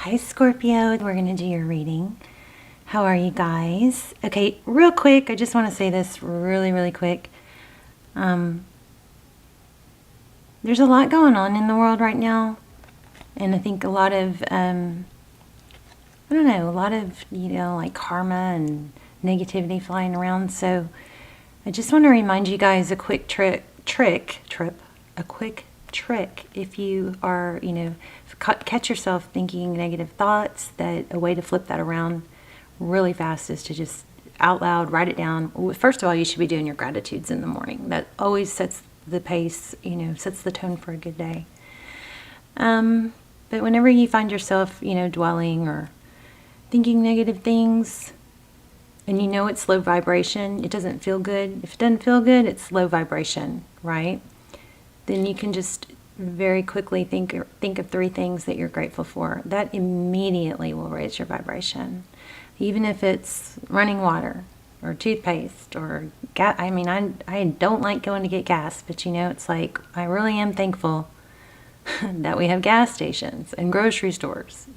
Hi Scorpio, we're going to do your reading. How are you guys? Okay, real quick, I just want to say this really quick. There's a lot going on in the world right now, and I think a lot of, I don't know, a lot of, like karma and negativity flying around. So I just want to remind you guys a quick trick if you are, catch yourself thinking negative thoughts, that a way to flip that around really fast is to just out loud write it down. First of all, you should be doing your gratitudes in the morning. That always sets the pace, sets the tone for a good day. But whenever you find yourself, dwelling or thinking negative things, and it's low vibration, it doesn't feel good. If it doesn't feel good, it's low vibration, right? Then you can just very quickly think of 3 things that you're grateful for. That immediately will raise your vibration. Even if it's running water or toothpaste or gas. I mean, I don't like going to get gas, but it's like I really am thankful that we have gas stations and grocery stores,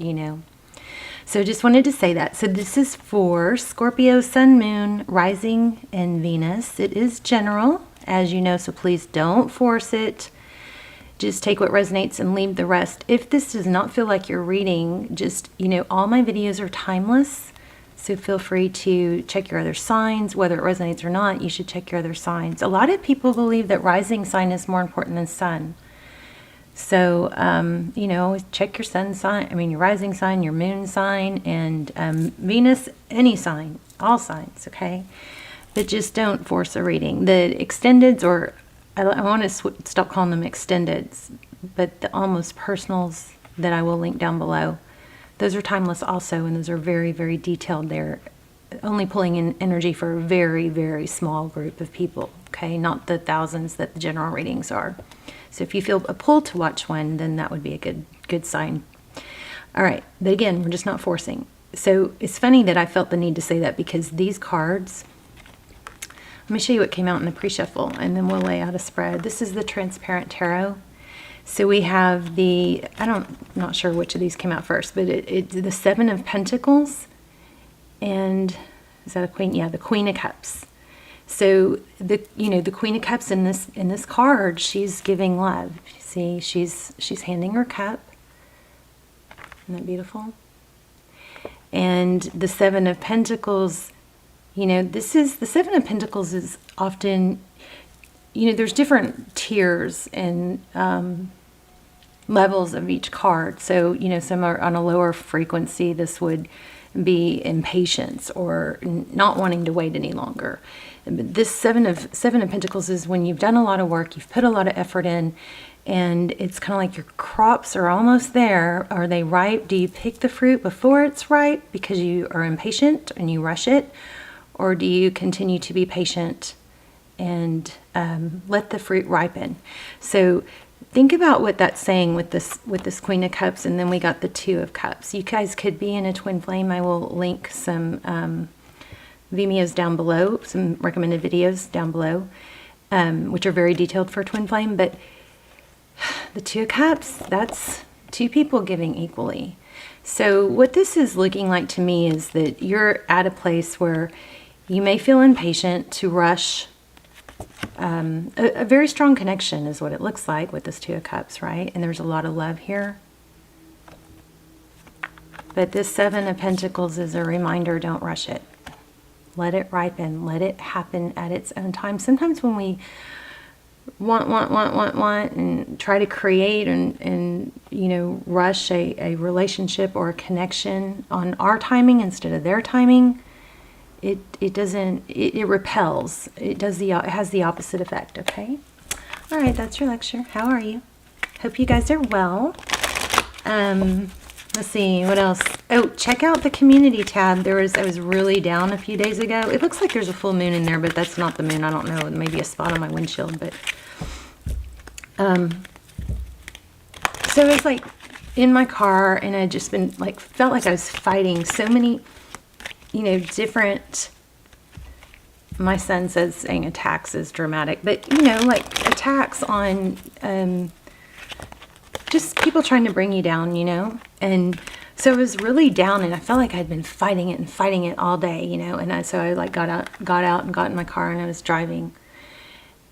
So just wanted to say that. So this is for Scorpio, Sun, Moon, Rising, and Venus. It is general, as you know, so please don't force it. Just take what resonates and leave the rest. If this does not feel like you're reading, just, all my videos are timeless. So feel free to check your other signs. Whether it resonates or not, you should check your other signs. A lot of people believe that rising sign is more important than sun. So, always check your sun sign, your rising sign, your moon sign, and Venus, any sign, all signs, okay? But just don't force a reading. The extendeds, or I want to stop calling them extendeds, but the almost personals that I will link down below, those are timeless also, and those are very detailed. They're only pulling in energy for a very small group of people, okay? Not the thousands that the general readings are. So if you feel a pull to watch one, then that would be a good sign. All right, but again, we're just not forcing. So it's funny that I felt the need to say that, because these cards, let me show you what came out in the pre-shuffle, and then we'll lay out a spread. This is the transparent tarot. So we have I'm not sure which of these came out first, but it's the 7 of Pentacles, and is that a Queen? Yeah, the Queen of Cups. So the Queen of Cups in this card, she's giving love. See, she's handing her cup. Isn't that beautiful? And the 7 of Pentacles, this is the 7 of Pentacles is often, there's different tiers and levels of each card. So, some are on a lower frequency. This would be impatience or not wanting to wait any longer. But this 7 of Pentacles is when you've done a lot of work, you've put a lot of effort in, and it's kind of like your crops are almost there. Are they ripe? Do you pick the fruit before it's ripe because you are impatient and you rush it? Or do you continue to be patient and let the fruit ripen? So think about what that's saying with this Queen of Cups, and then we got the 2 of Cups. You guys could be in a twin flame. I will link some Vimeos down below, some recommended videos down below, which are very detailed for twin flame. But the 2 of Cups, that's 2 people giving equally. So what this is looking like to me is that you're at a place where you may feel impatient to rush. A very strong connection is what it looks like with this 2 of Cups, right? And there's a lot of love here. But this 7 of Pentacles is a reminder, don't rush it. Let it ripen. Let it happen at its own time. Sometimes when we want, and try to create and rush a relationship or a connection on our timing instead of their timing, it repels. It has the opposite effect, okay? All right, that's your lecture. How are you? Hope you guys are well. Let's see, what else? Oh, check out the community tab. I was really down a few days ago. It looks like there's a full moon in there, but that's not the moon. I don't know. Maybe a spot on my windshield, but so it was like in my car, and I just been like, felt like I was fighting so many different, my son says saying attacks is dramatic, but like attacks on just people trying to bring you down, and So I was really down, and I felt like I'd been fighting it all day, you know. And so I like got out and got in my car, and I was driving.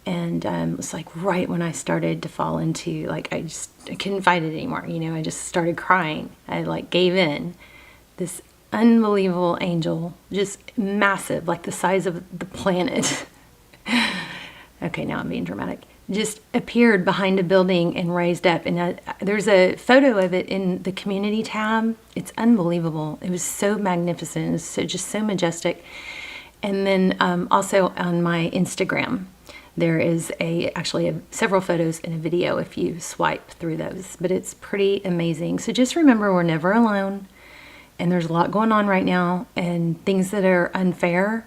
And it was like right when I started to fall into, like, I couldn't fight it anymore, you know. I just started crying. I like gave in. This unbelievable angel, just massive, like the size of the planet. Okay, now I'm being dramatic. Just appeared behind a building and raised up. And there's a photo of it in the community tab. It's unbelievable. It was so magnificent. It was just so majestic. And then also on my Instagram, there is actually several photos and a video if you swipe through those. But it's pretty amazing. So just remember, we're never alone. And there's a lot going on right now. And things that are unfair,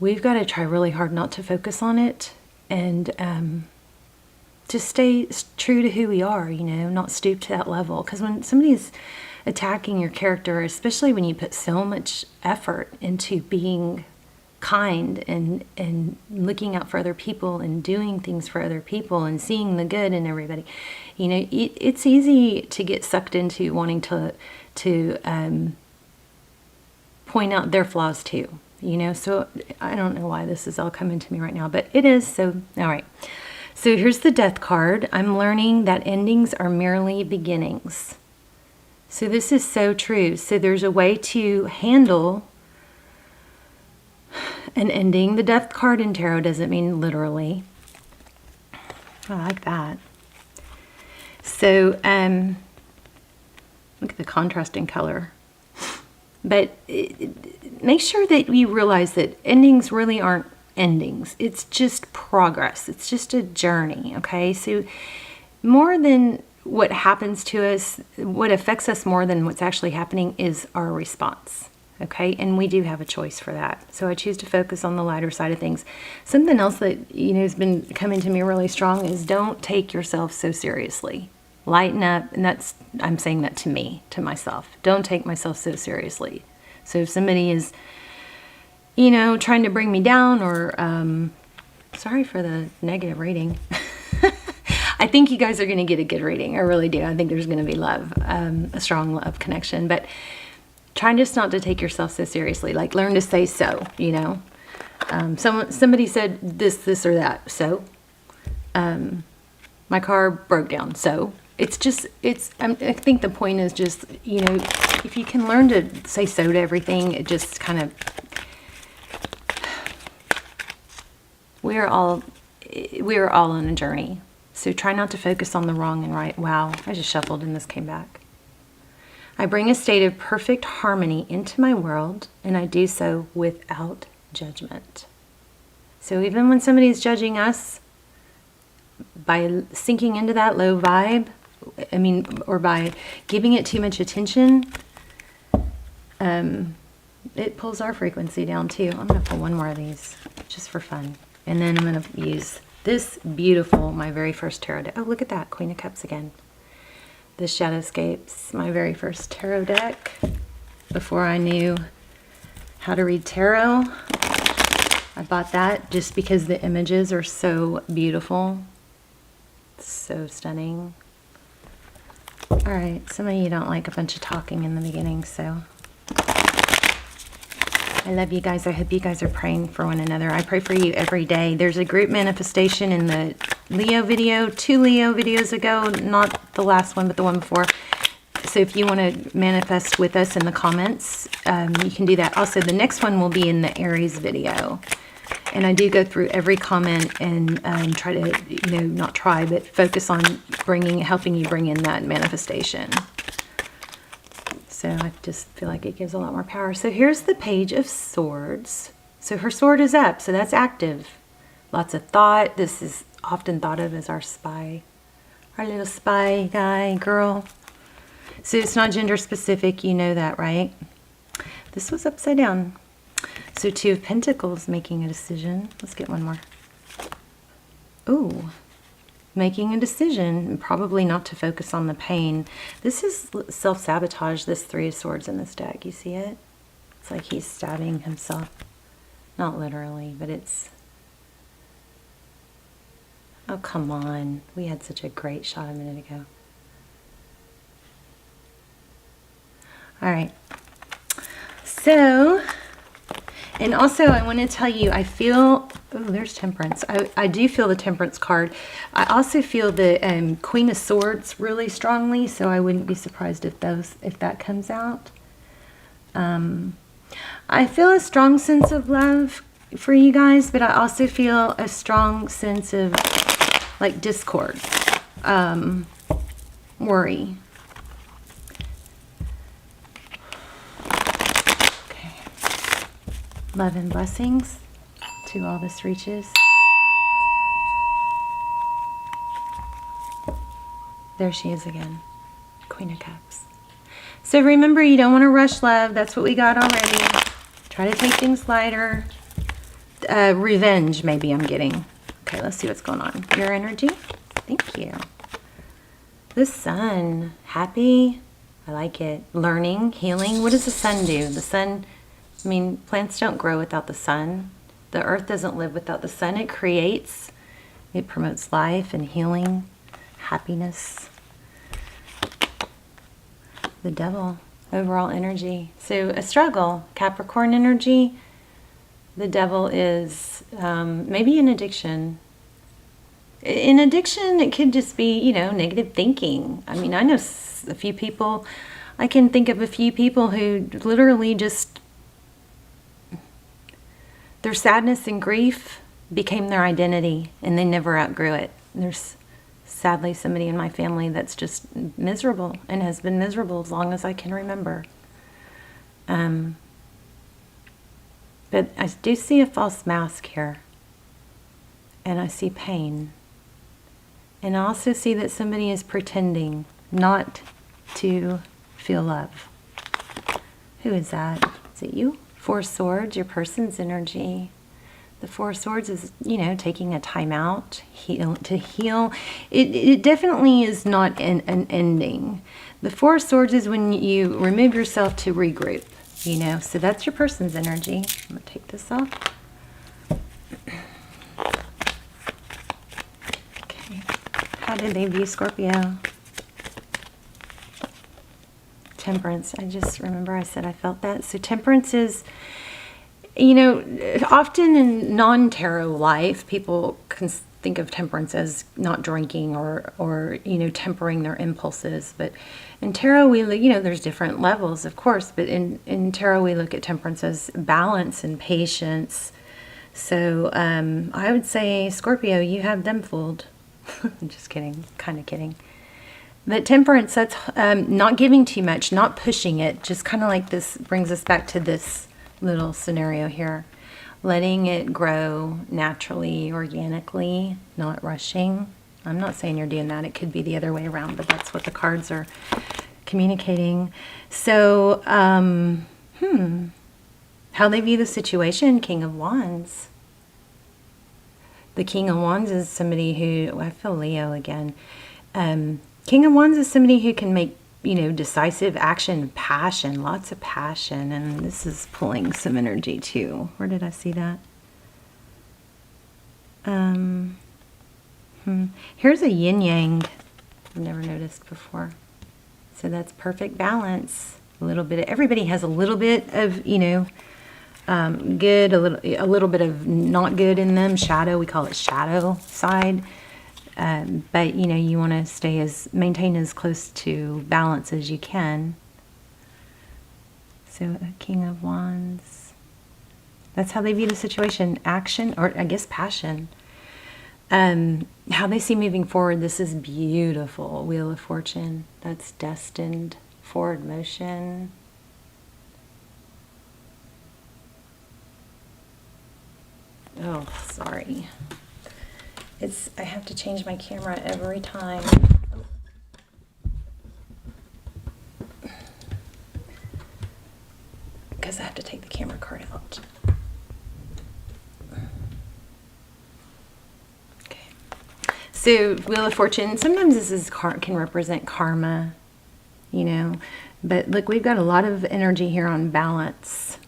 we've got to try really hard not to focus on it. And just stay true to who we are, you know, not stoop to that level. Because when somebody's attacking your character, especially when you put so much effort into being kind and looking out for other people and doing things for other people and seeing the good in everybody, you know, it's easy to get sucked into wanting to point out their flaws too. You know, so I don't know why this is all coming to me right now, but it is. So, all right. So here's the Death card. I'm learning that endings are merely beginnings. So this is so true. So there's a way to handle an ending. The Death card in tarot doesn't mean literally. I like that. So, look at the contrasting color. But make sure that you realize that endings really aren't endings. It's just progress. It's just a journey, okay? So more than what happens to us, what affects us more than what's actually happening is our response, okay? And we do have a choice for that. So I choose to focus on the lighter side of things. Something else that, you know, has been coming to me really strong is don't take yourself so seriously. Lighten up, and I'm saying that to me, to myself. Don't take myself so seriously. So if somebody is, you know, trying to bring me down, or sorry for the negative reading. I think you guys are going to get a good reading. I really do. I think there's going to be love, a strong love connection. But try just not to take yourself so seriously. Like, learn to say so, you know. Somebody said this or that. So my car broke down. So I think the point is just, you know, if you can learn to say so to everything, it just kind of, we are all on a journey. So try not to focus on the wrong and right. Wow, I just shuffled and this came back. I bring a state of perfect harmony into my world, and I do so without judgment. So even when somebody's judging us, by sinking into that low vibe, or by giving it too much attention, it pulls our frequency down too. I'm going to pull one more of these just for fun. And then I'm going to use this beautiful, my very first tarot deck. Oh, look at that, Queen of Cups again. This Shadowscapes, my very first tarot deck. Before I knew how to read tarot, I bought that just because the images are so beautiful. So stunning. All right, some of you don't like a bunch of talking in the beginning, so I love you guys. I hope you guys are praying for one another. I pray for you every day. There's a group manifestation in the Leo video, 2 Leo videos ago, not the last one, but the one before. So if you want to manifest with us in the comments, you can do that. Also, the next one will be in the Aries video. And I do go through every comment and try to, you know, not try, but focus on helping you bring in that manifestation. So I just feel like it gives a lot more power. So here's the Page of Swords. So her sword is up, so that's active. Lots of thought. This is often thought of as our spy, our little spy guy, girl. So it's not gender specific, you know that, right? This was upside down. So 2 of Pentacles, making a decision. Let's get one more. Ooh, making a decision, probably not to focus on the pain. This is self-sabotage, this 3 of Swords in this deck. You see it? It's like he's stabbing himself. Not literally, but it's... Oh, come on. We had such a great shot a minute ago. All right. So, and also I want to tell you, I feel, oh, there's Temperance. I do feel the Temperance card. I also feel the Queen of Swords really strongly, so I wouldn't be surprised if that comes out. I feel a strong sense of love for you guys, but I also feel a strong sense of like discord, worry. Okay. Love and blessings to all this reaches. There she is again, Queen of Cups. So remember, you don't want to rush love. That's what we got already. Try to take things lighter. Revenge, maybe I'm getting. Okay, let's see what's going on. Your energy. Thank you. The Sun. Happy. I like it. Learning, healing. What does the sun do? The sun, I mean, plants don't grow without the sun. The earth doesn't live without the sun. It creates. It promotes life and healing, happiness. The Devil. Overall energy. So a struggle. Capricorn energy. The Devil is maybe an addiction. In addiction, it could just be, you know, negative thinking. I mean, I know a few people, I can think of a few people who literally just, their sadness and grief became their identity and they never outgrew it. There's sadly somebody in my family that's just miserable and has been miserable as long as I can remember. But I do see a false mask here. And I see pain. And I also see that somebody is pretending not to feel love. Who is that? Is it you? Four Swords, your person's energy. The Four of Swords is, you know, taking a time out to heal. It definitely is not an ending. The Four of Swords is when you remove yourself to regroup. You know, so that's your person's energy. I'm going to take this off. Okay. How did they view Scorpio? Temperance. I just remember I said I felt that. So Temperance is, you know, often in non-tarot life, people can think of Temperance as not drinking or you know, tempering their impulses. But in tarot, we, you know, there's different levels, of course, but in tarot, we look at Temperance as balance and patience. So I would say, Scorpio, you have them fooled. I'm just kidding, kind of kidding. But Temperance, that's not giving too much, not pushing it, just kind of like this brings us back to this little scenario here. Letting it grow naturally, organically, not rushing. I'm not saying you're doing that. It could be the other way around, but that's what the cards are communicating. So, how they view the situation, King of Wands. The King of Wands is somebody who, I feel Leo again. King of Wands is somebody who can make, you know, decisive action, passion, lots of passion. And this is pulling some energy too. Where did I see that? Here's a yin yang I've never noticed before. So that's perfect balance. A little bit of, everybody has a little bit of, you know, good, a little bit of not good in them. Shadow, we call it shadow side. But you know, you want to maintain as close to balance as you can. So a King of Wands. That's how they view the situation. Action, or I guess passion. How they see moving forward. This is beautiful. Wheel of Fortune. That's destined forward motion. Oh, sorry. I have to change my camera every time. Because I have to take the camera card out. Okay. So, Wheel of Fortune, sometimes this can represent karma, you know. But look, we've got a lot of energy here on balance.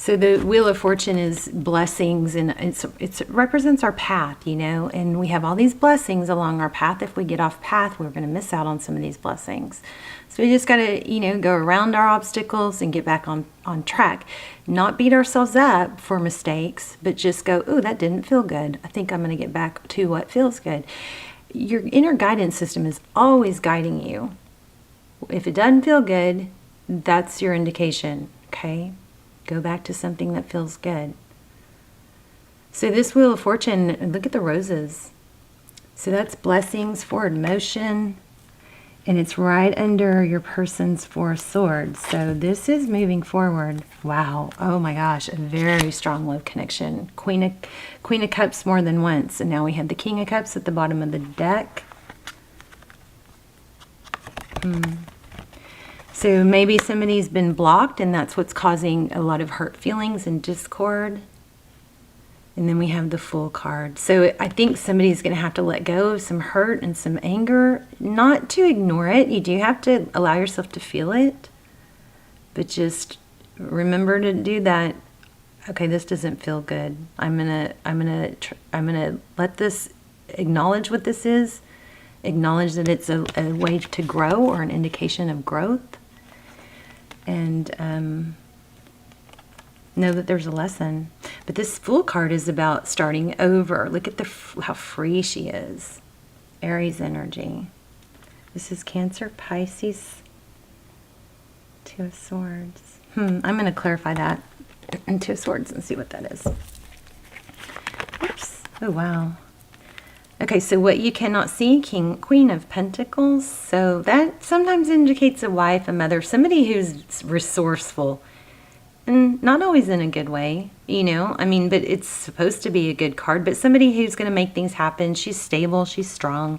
So the Wheel of Fortune is blessings, and it represents our path, you know, and we have all these blessings along our path. If we get off path, we're going to miss out on some of these blessings. So we just got to, you know, go around our obstacles and get back on track. Not beat ourselves up for mistakes, but just go, oh, that didn't feel good. I think I'm going to get back to what feels good. Your inner guidance system is always guiding you. If it doesn't feel good, that's your indication, okay? Go back to something that feels good. So this Wheel of Fortune, look at the roses. So that's blessings, forward motion, and it's right under your person's Four of Swords. So this is moving forward. Wow. Oh my gosh, a very strong love connection. Queen of Cups more than once. And now we have the King of Cups at the bottom of the deck. So maybe somebody's been blocked, and that's what's causing a lot of hurt feelings and discord. And then we have the Fool card. So I think somebody's going to have to let go of some hurt and some anger. Not to ignore it. You do have to allow yourself to feel it. But just remember to do that. Okay, this doesn't feel good. I'm gonna let this, acknowledge what this is. Acknowledge that it's a way to grow, or an indication of growth. And know that there's a lesson. But this Fool card is about starting over. Look at how free she is. Aries energy. This is Cancer, Pisces, Two of Swords. I'm going to clarify that in Two of Swords and see what that is. Oops. Oh, wow. Okay, so what you cannot see, Queen of Pentacles. So that sometimes indicates a wife, a mother, somebody who's resourceful. And not always in a good way, you know. I mean, but it's supposed to be a good card. But somebody who's going to make things happen. She's stable. She's strong.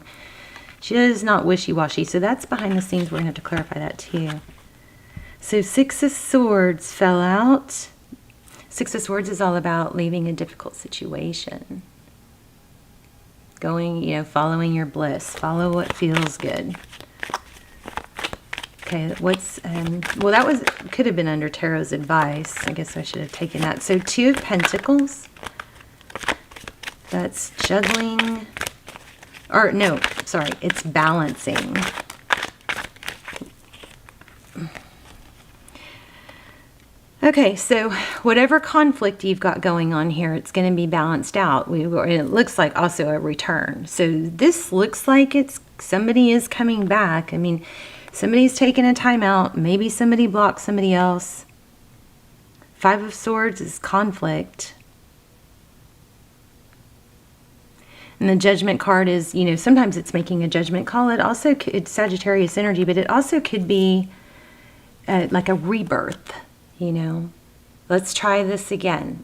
She is not wishy-washy. So that's behind the scenes. We're going to have to clarify that too. So Six of Swords fell out. Six of Swords is all about leaving a difficult situation. Going, you know, following your bliss. Follow what feels good. Okay, what's, well, that could have been under Tarot's advice. I guess I should have taken that. So Two of Pentacles. That's juggling. Or, no, sorry, it's balancing. Okay, so whatever conflict you've got going on here, it's going to be balanced out. It looks like also a return. So this looks like somebody is coming back. I mean, somebody's taking a time out. Maybe somebody blocked somebody else. Five of Swords is conflict. And the Judgment card is, you know, sometimes it's making a judgment call. It's Sagittarius energy, but it also could be like a rebirth. You know, let's try this again.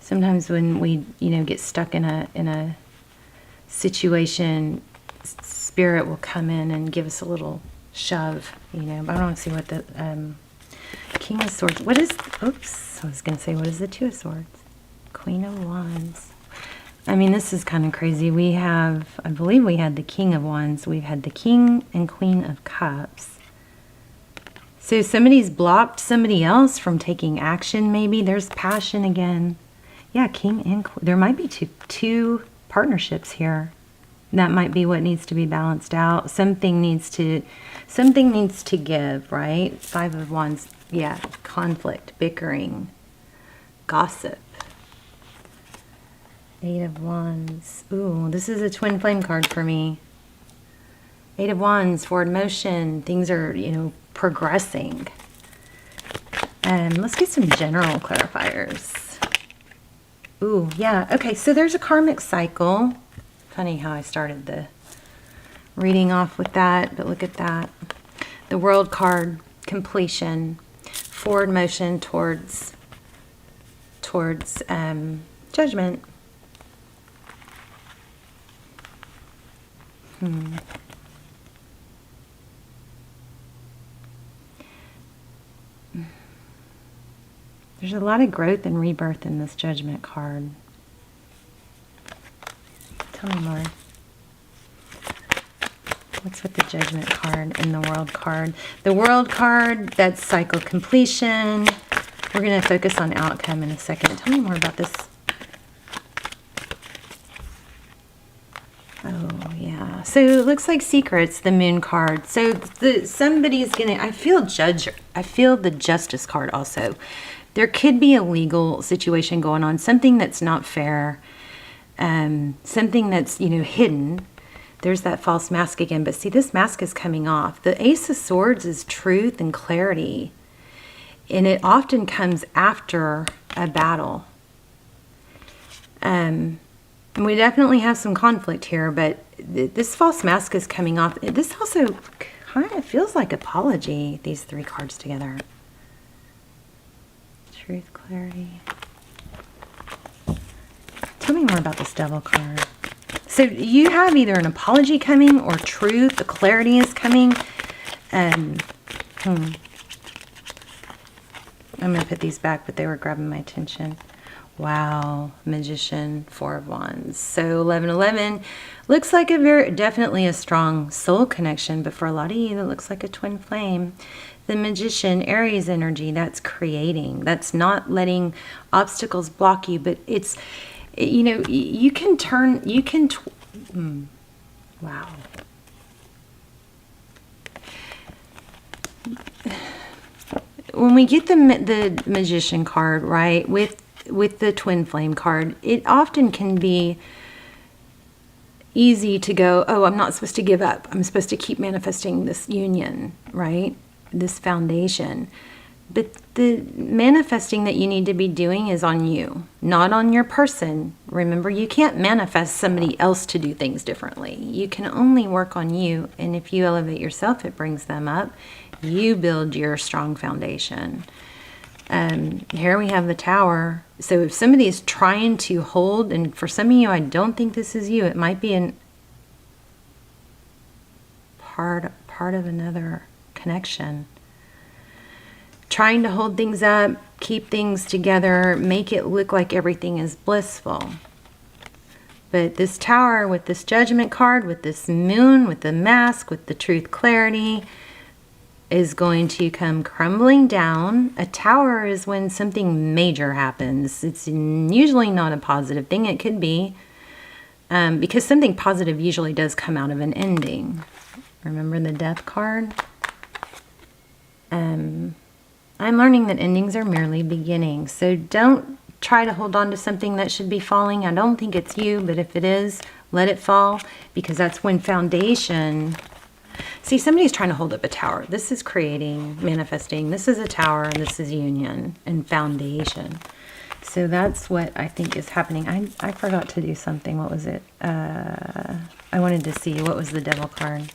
Sometimes when we, you know, get stuck in a situation, Spirit will come in and give us a little shove, you know. But I don't see what the King of Swords. What is? Oops, I was going to say, what is the Two of Swords? Queen of Wands. I mean, this is kind of crazy. We have, I believe we had the King of Wands. We've had the King and Queen of Cups. So somebody's blocked somebody else from taking action, maybe. There's passion again. Yeah, King and Queen. There might be two partnerships here. That might be what needs to be balanced out. Something needs to give, right? Five of Wands. Yeah, conflict, bickering, gossip. Eight of Wands. Ooh, this is a twin flame card for me. Eight of Wands, forward motion. Things are, you know, progressing. Let's get some general clarifiers. Ooh, yeah. Okay, so there's a karmic cycle. Funny how I started the reading off with that, but look at that. The World card, completion, forward motion towards judgment. There's a lot of growth and rebirth in this Judgment card. Tell me more. What's with the Judgment card and the World card? The World card, that's cycle completion. We're going to focus on outcome in a second. Tell me more about this. Oh, yeah. So it looks like secrets, the Moon card. So somebody's going to, I feel the Justice card also. There could be a legal situation going on, something that's not fair, something that's, hidden. There's that false mask again, but see, this mask is coming off. The Ace of Swords is truth and clarity, and it often comes after a battle. And we definitely have some conflict here, but this false mask is coming off. This also kind of feels like apology, these three cards together. Truth, clarity. Tell me more about this Devil card. So you have either an apology coming or truth, the clarity is coming. I'm going to put these back, but they were grabbing my attention. Wow, Magician, Four of Wands. So 11-11 looks like definitely a strong soul connection, but for a lot of you, that looks like a twin flame. The Magician, Aries energy, that's creating. That's not letting obstacles block you, but it's, you can turn, wow. When we get the Magician card, right, with the Twin Flame card, it often can be easy to go, oh, I'm not supposed to give up. I'm supposed to keep manifesting this union, right? This foundation. But the manifesting that you need to be doing is on you, not on your person. Remember, you can't manifest somebody else to do things differently. You can only work on you. And if you elevate yourself, it brings them up. You build your strong foundation. Here we have the Tower. So if somebody is trying to hold, and for some of you, I don't think this is you. It might be an part of another connection. Trying to hold things up, keep things together, make it look like everything is blissful. But this Tower with this Judgment card, with this Moon, with the mask, with the truth clarity, is going to come crumbling down. A Tower is when something major happens. It's usually not a positive thing. It could be, because something positive usually does come out of an ending. Remember the Death card? I'm learning that endings are merely beginnings. So don't try to hold on to something that should be falling. I don't think it's you, but if it is, let it fall, because that's when foundation. See, somebody's trying to hold up a tower. This is creating, manifesting. This is a tower, and this is union and foundation. So that's what I think is happening. I forgot to do something. What was it? I wanted to see what was the Devil card.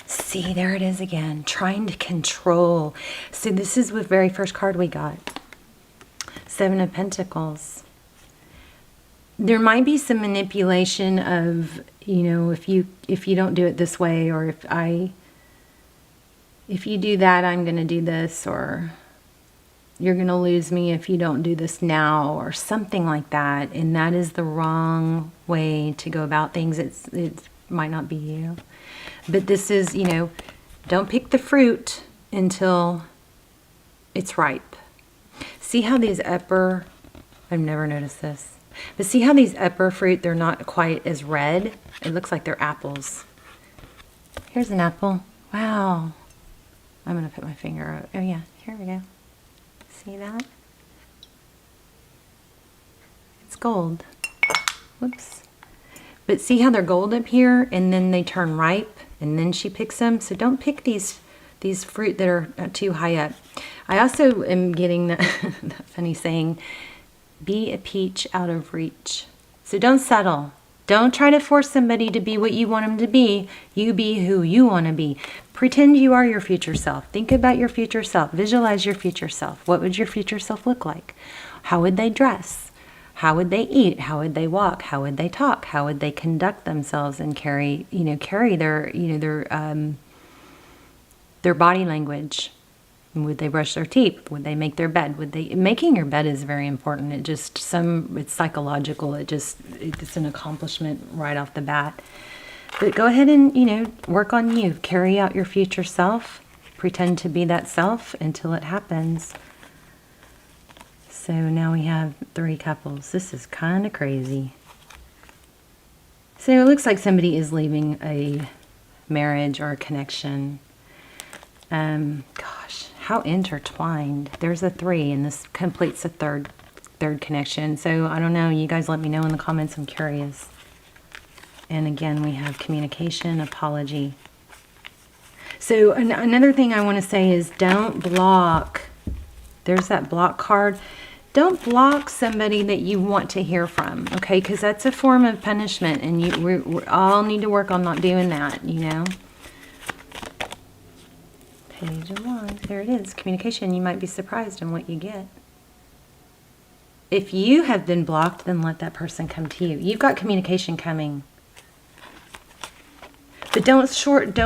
See, there it is again, trying to control. So this is the very first card we got. Seven of Pentacles. There might be some manipulation of, if you don't do it this way, or if you do that, I'm going to do this, or you're going to lose me if you don't do this now, or something like that. And that is the wrong way to go about things. It might not be you. But this is, don't pick the fruit until it's ripe. See how these I've never noticed this. But see how these upper fruit, they're not quite as red? It looks like they're apples. Here's an apple. Wow. I'm going to put my finger. Oh, yeah. Here we go. See that? It's gold. Whoops. But see how they're gold up here, and then they turn ripe, and then she picks them. So don't pick these fruit that are too high up. I also am getting that funny saying, be a peach out of reach. So don't settle. Don't try to force somebody to be what you want them to be. You be who you want to be. Pretend you are your future self. Think about your future self. Visualize your future self. What would your future self look like? How would they dress? How would they eat? How would they walk? How would they talk? How would they conduct themselves and carry their body language? Would they brush their teeth? Would they make their bed? Making your bed is very important. It's psychological. It's an accomplishment right off the bat. But go ahead and, work on you. Carry out your future self. Pretend to be that self until it happens. So now we have 3 couples. This is kind of crazy. So it looks like somebody is leaving a marriage or a connection. Gosh, how intertwined. There's a 3 and this completes a third connection. So I don't know. You guys let me know in the comments. I'm curious. And again, we have communication, apology. So another thing I want to say is don't block. There's that block card. Don't block somebody that you want to hear from, okay? Because that's a form of punishment, and we all need to work on not doing that, Page of Wands. There it is. Communication. You might be surprised in what you get. If you have been blocked, then let that person come to you. You've got communication coming. But don't short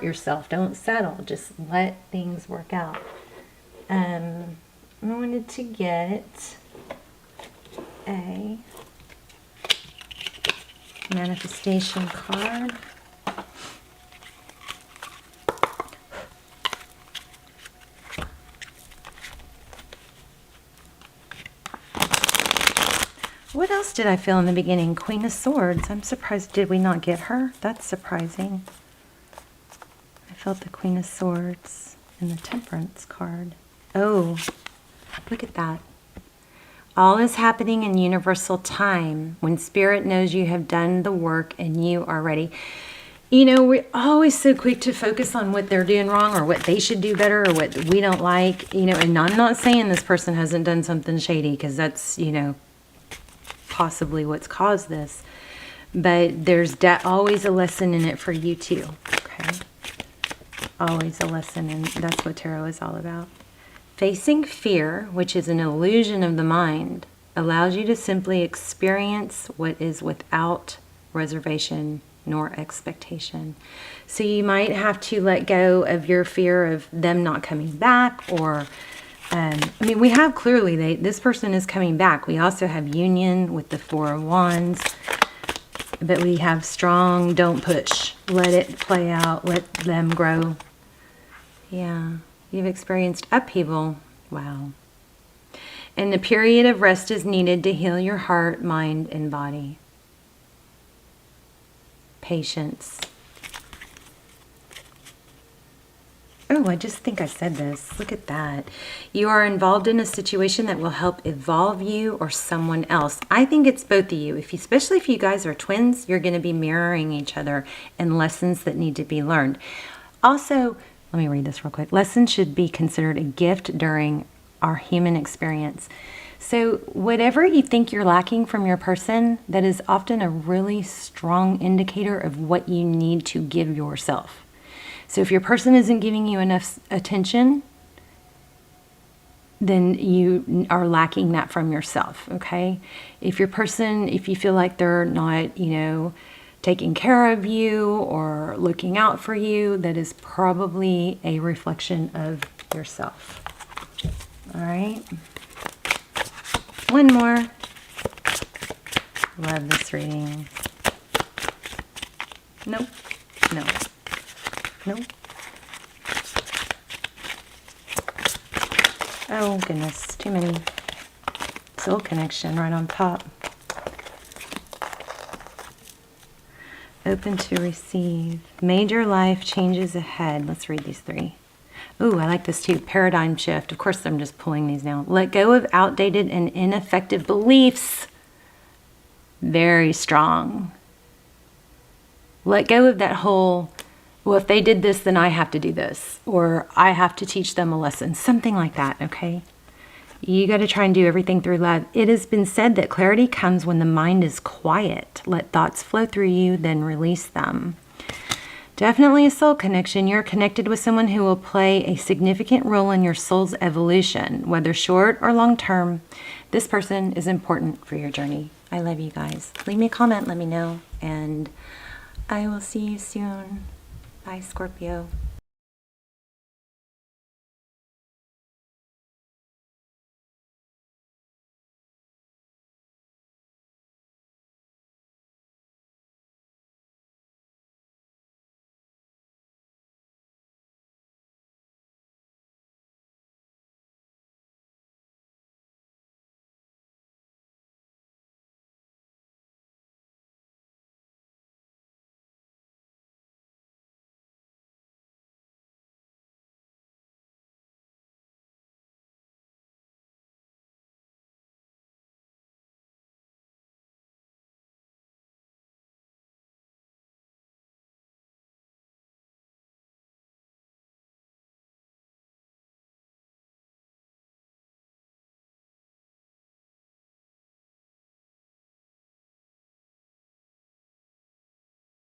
yourself. Don't settle. Just let things work out. I wanted to get a manifestation card. What else did I feel in the beginning? Queen of Swords. I'm surprised. Did we not get her? That's surprising. I felt the Queen of Swords and the Temperance card. Oh, look at that. All is happening in universal time when Spirit knows you have done the work and you are ready. We're always so quick to focus on what they're doing wrong or what they should do better or what we don't like. And I'm not saying this person hasn't done something shady, because that's, possibly what's caused this. But there's always a lesson in it for you too, okay? Always a lesson, and that's what tarot is all about. Facing fear, which is an illusion of the mind, allows you to simply experience what is without reservation nor expectation. So you might have to let go of your fear of them not coming back, or we have clearly this person is coming back. We also have union with the 4 of Wands, but we have strong, don't push. Let it play out. Let them grow. Yeah, you've experienced upheaval. Wow. And the period of rest is needed to heal your heart, mind, and body. Patience. Oh, I just think I said this. Look at that. You are involved in a situation that will help evolve you or someone else. I think it's both of you. Especially if you guys are twins, you're going to be mirroring each other in lessons that need to be learned. Also, let me read this real quick. Lessons should be considered a gift during our human experience. So whatever you think you're lacking from your person, that is often a really strong indicator of what you need to give yourself. So if your person isn't giving you enough attention, then you are lacking that from yourself, okay? If you feel like they're not, taking care of you or looking out for you, that is probably a reflection of yourself. All right. One more. Love this reading. Nope. No. Nope. Oh, goodness. Too many. Soul connection right on top. Open to receive. Major life changes ahead. Let's read these 3. Ooh, I like this too. Paradigm shift. Of course, I'm just pulling these now. Let go of outdated and ineffective beliefs. Very strong. Let go of that whole, well, if they did this, then I have to do this. Or I have to teach them a lesson. Something like that, okay? You got to try and do everything through love. It has been said that clarity comes when the mind is quiet. Let thoughts flow through you, then release them. Definitely a soul connection. You're connected with someone who will play a significant role in your soul's evolution, whether short or long term. This person is important for your journey. I love you guys. Leave me a comment, let me know, and I will see you soon. Bye, Scorpio.